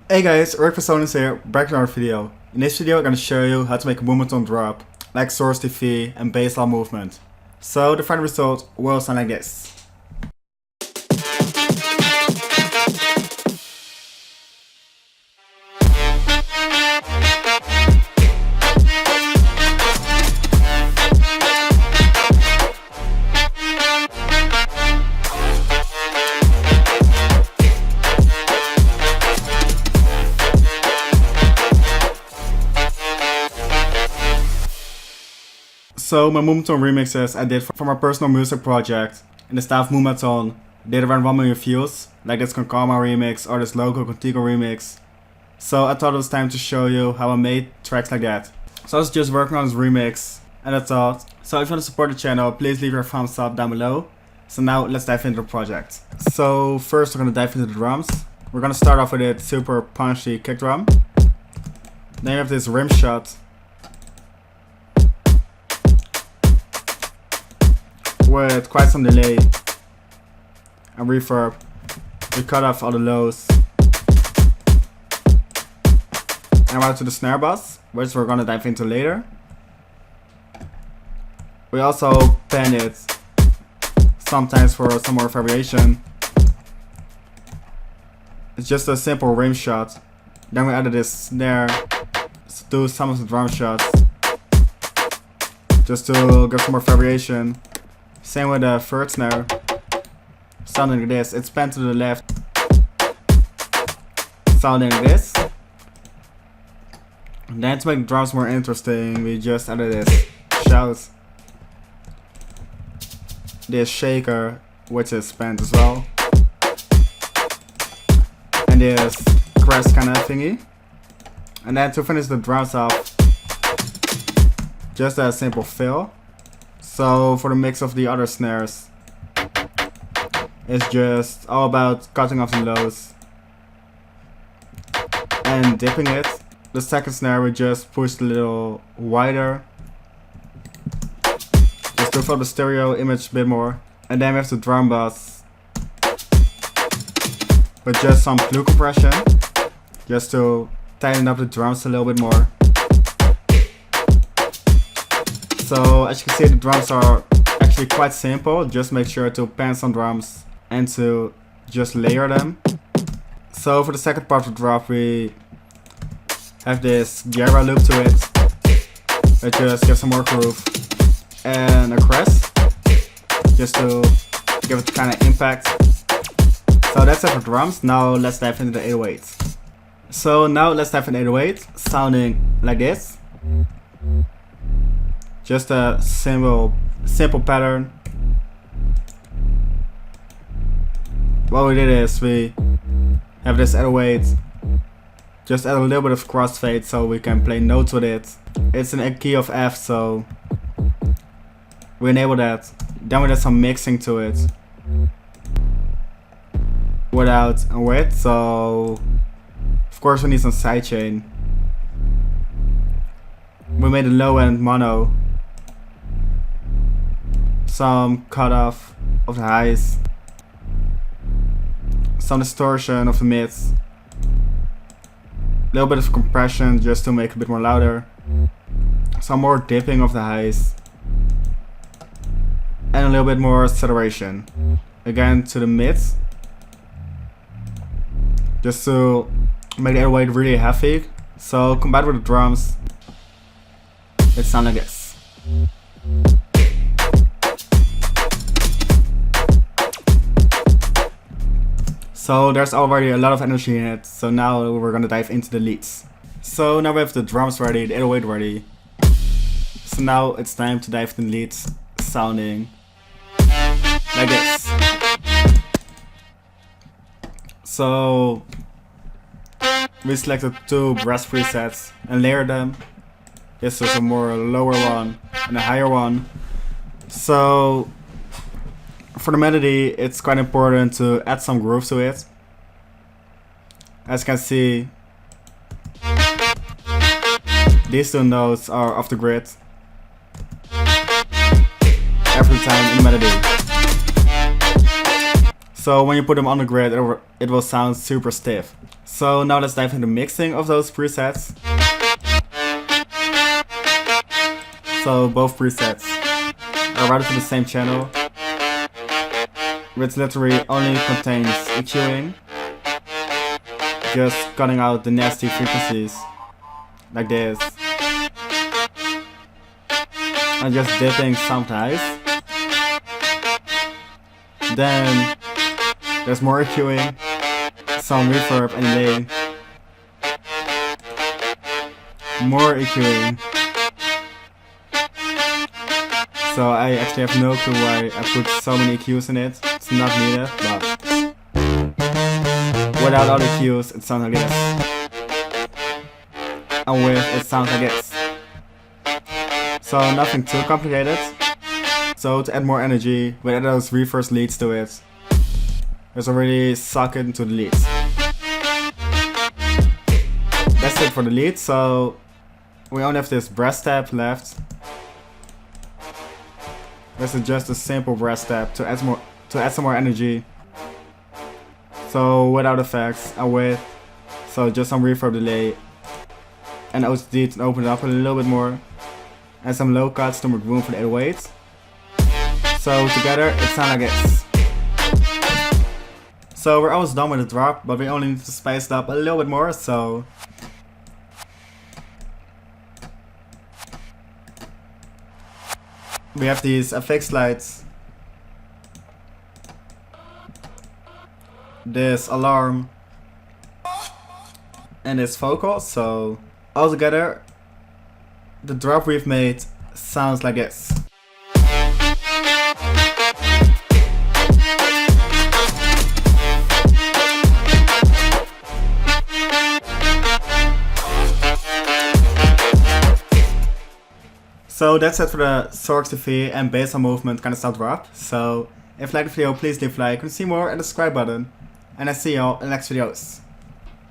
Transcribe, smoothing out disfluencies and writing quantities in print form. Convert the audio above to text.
Hey guys, Rick for Sonance here, back to another video. In this video I'm going to show you how to make a Moombahton drop, like Xorks TV and Basshall movement. So the final result will sound like this. So my Moombahton remixes I did for my personal music project in the style of Moombahton did around 1 million views, like this Konkama remix or this Loco Contigo remix. So I thought it was time to show you how I made tracks like that. So I was just working on this remix and I thought, so if you want to support the channel, please leave your thumbs up down below. So now let's dive into the project. So first we're gonna dive into the drums. We're gonna start off with a super punchy kick drum. Then you have this rim shot with quite some delay and reverb. We cut off all the lows and right to the snare bass, which we're gonna dive into later. We also pan it sometimes for some more variation. It's just a simple rim shot. Then we added this snare to do some of the drum shots just to get some more variation. Same with the third snare, sounding like this. It's panned to the left, sounding like this. And then to make the drums more interesting, we just added this shout, this shaker, which is panned as well, and this crest kind of thingy. And then to finish the drums off, just a simple fill. So for the mix of the other snares, it's just all about cutting off the lows and dipping it. The second snare we just pushed a little wider, just to fill the stereo image a bit more. And then we have the drum bass with just some glue compression, just to tighten up the drums a little bit more. So as you can see, the drums are actually quite simple. Just make sure to pan some drums and to just layer them. So for the second part of the drop, we have this Guerra loop to it. It just gives some more groove and a crest, just to give it kind of impact. So that's it for drums. Now let's dive into the 808. So now let's dive into 808, sounding like this. Just a simple pattern. What we did is we have this 808, just add a little bit of crossfade so we can play notes with it. It's in a key of F, so we enable that. Then we did some mixing to it, without and with. So of course we need some sidechain. We made a low end mono, some cutoff of the highs, some distortion of the mids, a little bit of compression just to make it a bit more louder, some more dipping of the highs, and a little bit more acceleration again to the mids, just to make the 808 really heavy. So combined with the drums, it sounds like this. So there's already a lot of energy in it, so now we're gonna dive into the leads. So now we have the drums ready, the 808 ready. So now it's time to dive into the leads, sounding like this. So we selected 2 brass presets and layered them. This is a more lower one and a higher one. So for the melody, it's quite important to add some groove to it. As you can see, these 2 notes are off the grid every time in the melody. So when you put them on the grid, it will sound super stiff. So now let's dive into the mixing of those presets. So both presets are routed to the same channel, which literally only contains EQing, just cutting out the nasty frequencies, like this, and just dipping sometimes. Then there's more EQing, some reverb and delay, more EQing. So I actually have no clue why I put so many EQs in it. It's not needed, but without all the EQs it sounds like this. And with it sounds like this. So nothing too complicated. So to add more energy, we add those reverse leads to it. Let's already suck it into the leads. That's it for the lead. So we only have this brass tab left. This is just a simple brass tab to add some more energy. So without effects and with, so just some reverb delay and OCD to open it up a little bit more, and some low cuts to make room for the 808s. So together it sounds like this. So we're almost done with the drop, but we only need to spice it up a little bit more. So we have these FX lights, this alarm, and this vocal. So altogether, the drop we've made sounds like this. So that's it for the Xorks TV and Basshall movement kind of style drop. So if you like the video, please leave a like and see more and the subscribe button. And I see y'all in the next videos.